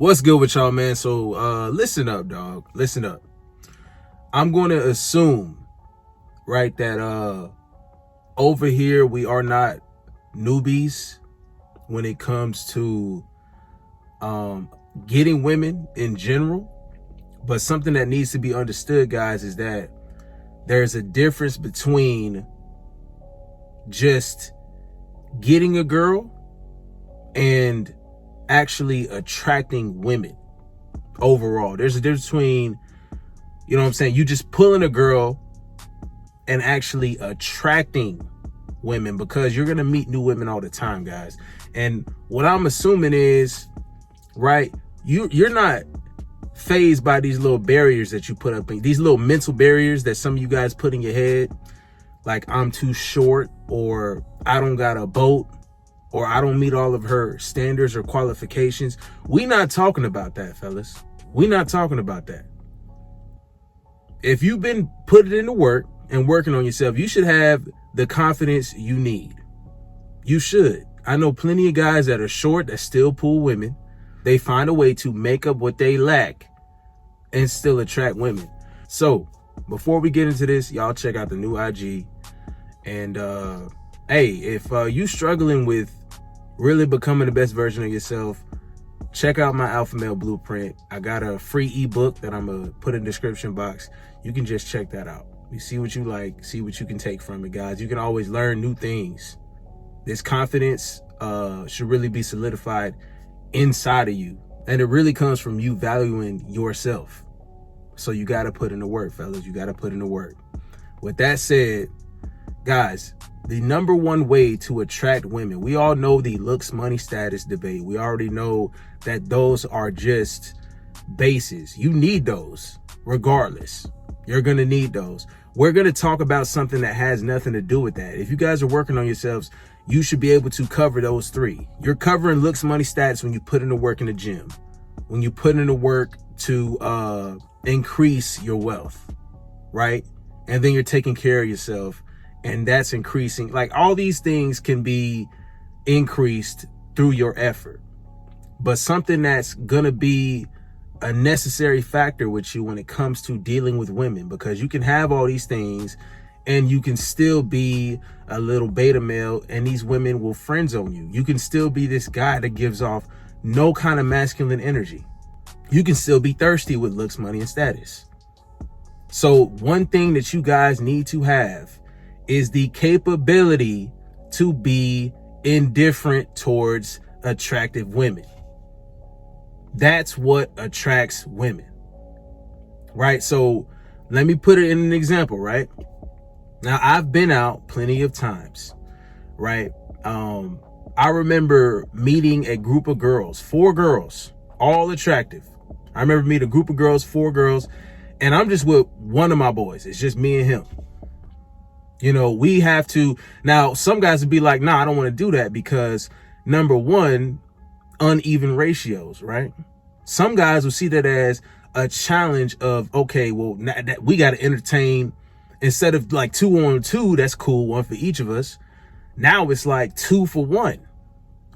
What's good with y'all, man? So listen up, dog. Listen up. I'm going to assume, right, that over here we are not newbies when it comes to getting women in general. But something that needs to be understood, guys, is that there's a difference between just getting a girl and actually attracting women overall. There's a difference between, you know what I'm saying, you just pulling a girl and actually attracting women, because you're going to meet new women all the time, guys. And what I'm assuming is, right, you're not phased by these little barriers that you put up, these little mental barriers that some of you guys put in your head, like I'm too short, or I don't got a boat, or I don't meet all of her standards or qualifications. We not talking about that, fellas. We not talking about that. If you've been putting in the work and working on yourself, you should have the confidence you need. You should. I know plenty of guys that are short that still pull women. They find a way to make up what they lack and still attract women. So before we get into this, y'all check out the new IG. And hey, if you struggling with really becoming the best version of yourself, check out my Alpha Male Blueprint. I got a free ebook that I'm gonna put in the description box. You can just check that out. You see what you like, see what you can take from it, guys. You can always learn new things. This confidence should really be solidified inside of you, and it really comes from you valuing yourself. So you got to put in the work, fellas. You got to put in the work. With that said, guys, the number one way to attract women, we all know the looks, money, status debate. We already know that those are just bases. You need those regardless. You're going to need those. We're going to talk about something that has nothing to do with that. If you guys are working on yourselves, you should be able to cover those three. You're covering looks, money, status when you put in the work in the gym, when you put in the work to increase your wealth, right? And then you're taking care of yourself, and that's increasing. Like, all these things can be increased through your effort. But something that's going to be a necessary factor with you when it comes to dealing with women, because you can have all these things and you can still be a little beta male and these women will friend zone you. You can still be this guy that gives off no kind of masculine energy. You can still be thirsty with looks, money, and status. So one thing that you guys need to have is the capability to be indifferent towards attractive women. That's what attracts women, right? So let me put it in an example, right? Now, I've been out plenty of times, right? I remember meeting a group of girls, 4 girls, all attractive. I remember meeting a group of girls, 4 girls, and I'm just with one of my boys. It's just me and him. You know, we have to, now some guys would be like, nah, I don't want to do that because, number one, uneven ratios, right? Some guys will see that as a challenge of, okay, well, we got to entertain, instead of like 2 on 2, that's cool, 1 for each of us. Now it's like 2 for 1.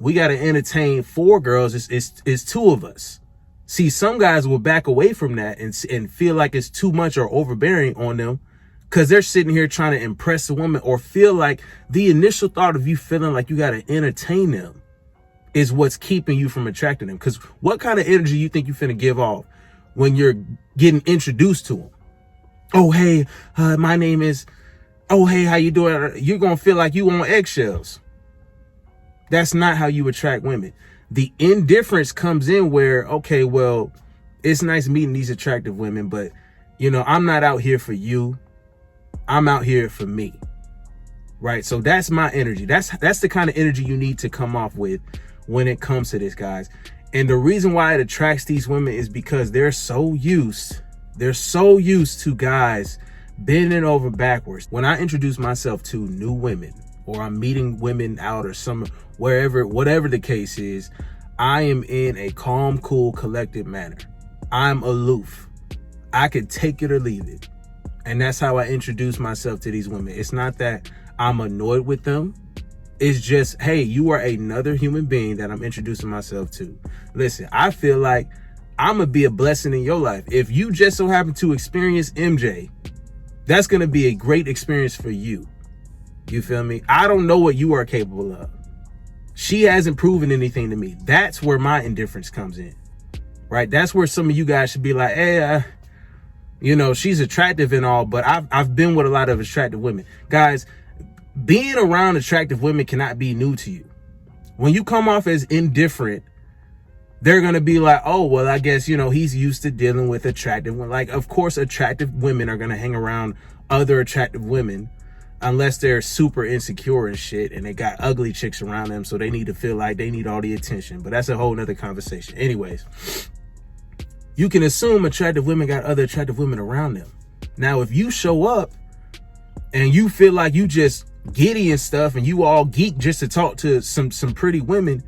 We got to entertain 4 girls. It's 2 of us. See, some guys will back away from that and feel like it's too much or overbearing on them, because they're sitting here trying to impress a woman, or feel like the initial thought of you feeling like you got to entertain them is what's keeping you from attracting them. Because what kind of energy you think you finna give off when you're getting introduced to them? Oh, hey, my name is, oh, hey, how you doing? You're going to feel like you on eggshells. That's not how you attract women. The indifference comes in where, okay, well, it's nice meeting these attractive women, but, you know, I'm not out here for you. I'm out here for me, right? So that's my energy. That's the kind of energy you need to come off with when it comes to this, guys. And the reason why it attracts these women is because they're so used to guys bending over backwards. When I introduce myself to new women, or I'm meeting women out or whatever the case is, I am in a calm, cool, collected manner. I'm aloof. I could take it or leave it. And that's how I introduce myself to these women. It's not that I'm annoyed with them. It's just, hey, you are another human being that I'm introducing myself to. Listen, I feel like I'm going to be a blessing in your life. If you just so happen to experience MJ, that's going to be a great experience for you. You feel me? I don't know what you are capable of. She hasn't proven anything to me. That's where my indifference comes in, right? That's where some of you guys should be like, hey, you know, she's attractive and all, but I've been with a lot of attractive women. Guys, being around attractive women cannot be new to you. When you come off as indifferent, they're going to be like, oh, well, I guess, you know, he's used to dealing with attractive women. Like, of course, attractive women are going to hang around other attractive women unless they're super insecure and shit and they got ugly chicks around them. So they need to feel like they need all the attention. But that's a whole nother conversation. Anyways, you can assume attractive women got other attractive women around them. Now, if you show up and you feel like you just giddy and stuff and you all geek just to talk to some pretty women,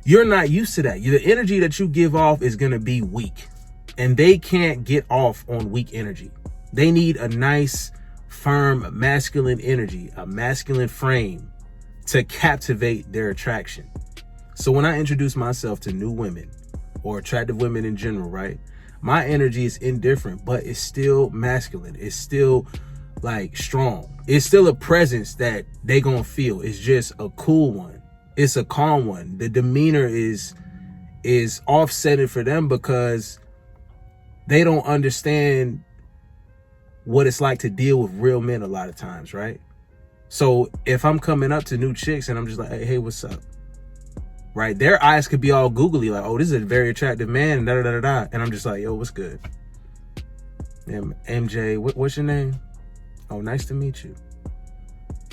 you're not used to that. The energy that you give off is going to be weak, and they can't get off on weak energy. They need a nice, firm, masculine energy, a masculine frame to captivate their attraction. So when I introduce myself to new women or attractive women in general, right, my energy is indifferent, but it's still masculine. It's still like strong. It's still a presence that they gonna feel. It's just a cool one. It's a calm one. The demeanor is offsetted for them because they don't understand what it's like to deal with real men a lot of times, right? So if I'm coming up to new chicks and I'm just like, hey, what's up? Right? Their eyes could be all googly, like, oh, this is a very attractive man, and da-da-da-da-da. And I'm just like, yo, what's good? MJ, what's your name? Oh, nice to meet you.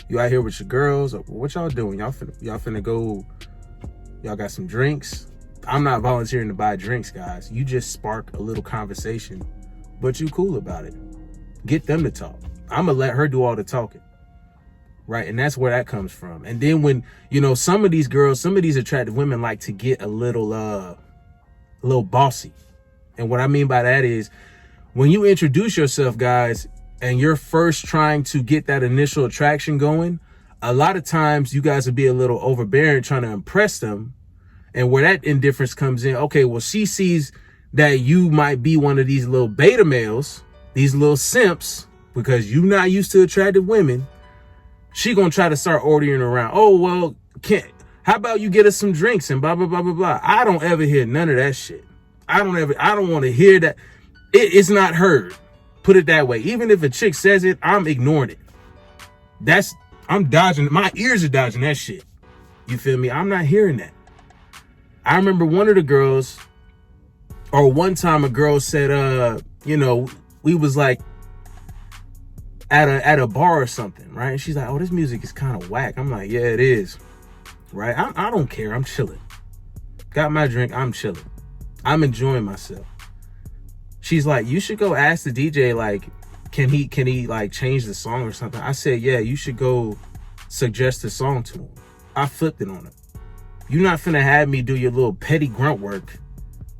You out here with your girls? Or what y'all doing? Y'all finna go, y'all got some drinks? I'm not volunteering to buy drinks, guys. You just spark a little conversation, but you cool about it. Get them to talk. I'm gonna let her do all the talking. Right? And that's where that comes from. And then when, you know, some of these girls, some of these attractive women like to get a little bossy. And what I mean by that is when you introduce yourself, guys, and you're first trying to get that initial attraction going, a lot of times you guys will be a little overbearing trying to impress them. And where that indifference comes in, okay, well, she sees that you might be one of these little beta males, these little simps, because you're not used to attractive women. She gonna try to start ordering around. Oh, well, how about you get us some drinks and blah, blah, blah, blah, blah. I don't ever hear none of that shit. I don't want to hear that. It's not heard. Put it that way. Even if a chick says it, I'm ignoring it. I'm dodging. My ears are dodging that shit. You feel me? I'm not hearing that. I remember one of the girls, or one time a girl said, you know, we was like at a bar or something, right? And she's like, oh, this music is kind of whack. I'm like, yeah, it is. Right? I don't care. I'm chilling. Got my drink. I'm chilling. I'm enjoying myself. She's like, you should go ask the DJ, like, can he like change the song or something? I said, yeah, you should go suggest the song to him. I flipped it on him. You're not finna have me do your little petty grunt work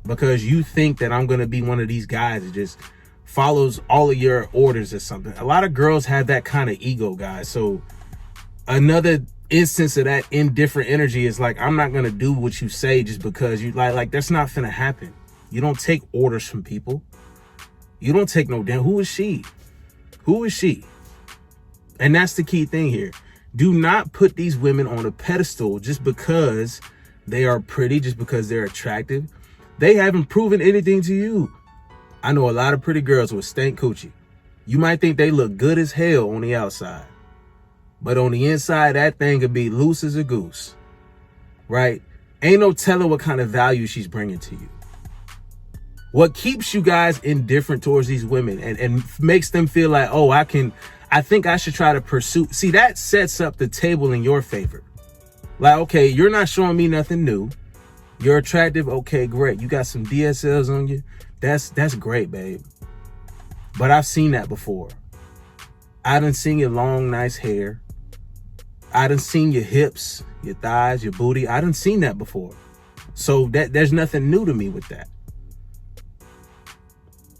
because you think that I'm gonna be one of these guys that just follows all of your orders or something. A lot of girls have that kind of ego, guys. So another instance of that indifferent energy is like, I'm not gonna do what you say just because you like that's not finna happen. You don't take orders from people. You don't take no damn. Who is she? Who is she? And that's the key thing here. Do not put these women on a pedestal just because they are pretty, just because they're attractive. They haven't proven anything to you. I know a lot of pretty girls with stank coochie. You might think they look good as hell on the outside, but on the inside, that thing could be loose as a goose, right? Ain't no telling what kind of value she's bringing to you. What keeps you guys indifferent towards these women and makes them feel like, oh, I think I should try to pursue. See, that sets up the table in your favor. Like, okay, you're not showing me nothing new. You're attractive. Okay, great. You got some DSLs on you. That's great, babe. But I've seen that before. I done seen your long, nice hair. I done seen your hips, your thighs, your booty. I done seen that before. So there's nothing new to me with that.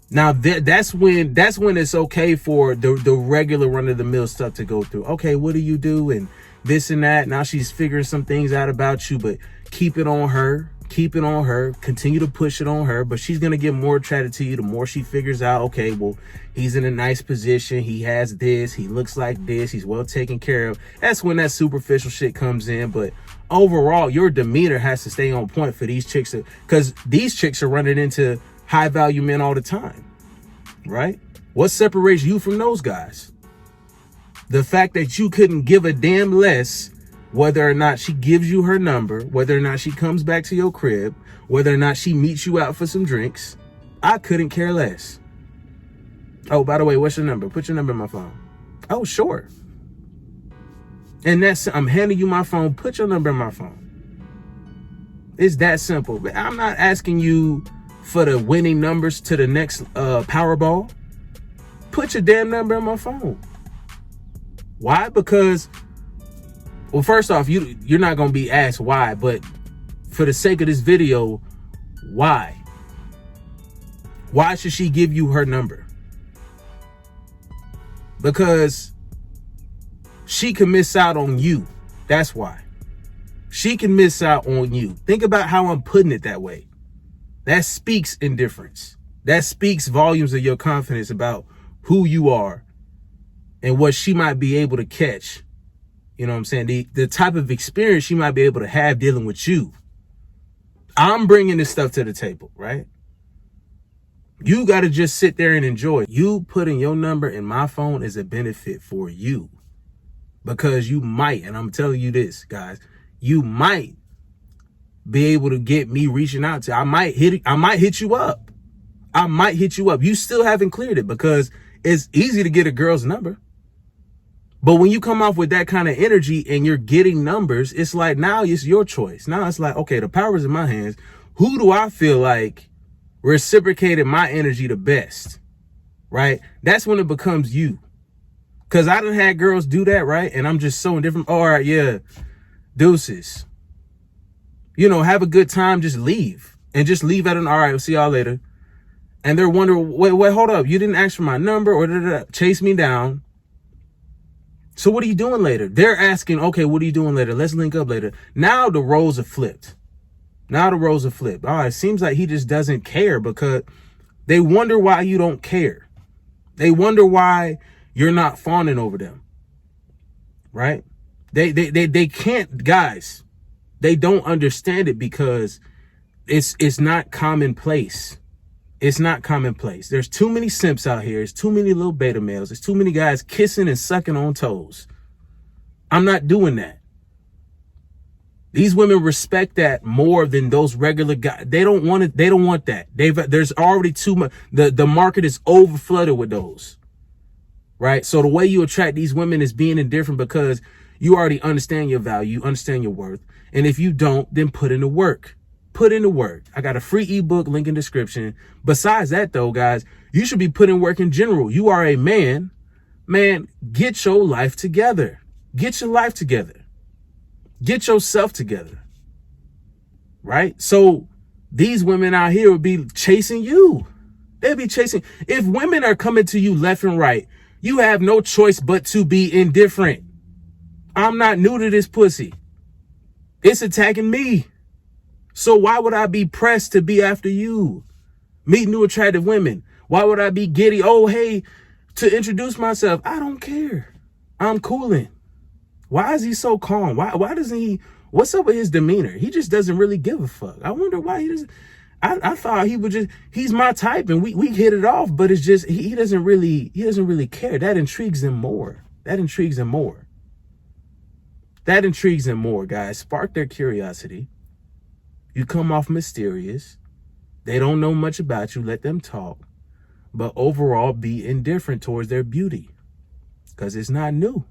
Now that's when it's okay for the regular run of the mill stuff to go through. Okay, what do you do? And this and that. Now she's figuring some things out about you, but keep it on her. Keep it on her. Continue to push it on her. But she's going to get more attracted to you the more she figures out, okay, well, he's in a nice position. He has this. He looks like this. He's well taken care of. That's when that superficial shit comes in. But overall, your demeanor has to stay on point for these chicks, because these chicks are running into high value men all the time, right? What separates you from those guys? The fact that you couldn't give a damn less whether or not she gives you her number, whether or not she comes back to your crib, whether or not she meets you out for some drinks. I couldn't care less. Oh, by the way, what's your number? Put your number in my phone. Oh, sure. And I'm handing you my phone. Put your number in my phone. It's that simple. But I'm not asking you for the winning numbers to the next Powerball. Put your damn number in my phone. Why? Because, well, first off, you're not going to be asked why, but for the sake of this video, why? Why should she give you her number? Because she can miss out on you. That's why. She can miss out on you. Think about how I'm putting it that way. That speaks indifference. That speaks volumes of your confidence about who you are and what she might be able to catch. You know what I'm saying? The type of experience she might be able to have dealing with you. I'm bringing this stuff to the table, right? You got to just sit there and enjoy it. You putting your number in my phone is a benefit for you, because you might, and I'm telling you this, guys, you might be able to get me reaching out to you. I might hit you up. I might hit you up. You still haven't cleared it, because it's easy to get a girl's number. But when you come off with that kind of energy and you're getting numbers, it's like, now it's your choice. Now it's like, okay, the power's in my hands. Who do I feel like reciprocated my energy the best? Right? That's when it becomes you. Because I done had girls do that, right? And I'm just so indifferent. All right, yeah, deuces. You know, have a good time, just leave. And just leave at an, all right, we'll see y'all later. And they're wondering, wait, hold up. You didn't ask for my number, or chase me down. So what are you doing later? They're asking, okay, what are you doing later? Let's link up later. Now the roles are flipped. All right, it seems like he just doesn't care, because they wonder why you don't care. They wonder why you're not fawning over them. Right? They can't, guys. They don't understand it, because it's not commonplace. It's not commonplace. There's too many simps out here. There's too many little beta males. There's too many guys kissing and sucking on toes. I'm not doing that. These women respect that more than those regular guys. They don't want it. They don't want that. There's already too much. The market is over flooded with those. Right? So the way you attract these women is being indifferent, because you already understand your value, you understand your worth. And if you don't, then put in the work. Put in the work. I got a free ebook, link in description. Besides that, though, guys, you should be putting work in general. You are a man. Man, get your life together. Get your life together. Get yourself together. Right? So these women out here would be chasing you. They'd be chasing. If women are coming to you left and right, you have no choice but to be indifferent. I'm not new to this pussy. It's attacking me. So why would I be pressed to be after you? Meet new attractive women. Why would I be giddy? Oh, hey, to introduce myself. I don't care. I'm cooling. Why is he so calm? Why doesn't he? What's up with his demeanor? He just doesn't really give a fuck. I wonder why he doesn't. I thought he would just, he's my type and we hit it off, but it's just, he doesn't really care. That intrigues him more. That intrigues him more, guys. Spark their curiosity. You come off mysterious. They don't know much about you. Let them talk. But overall, be indifferent towards their beauty, because it's not new.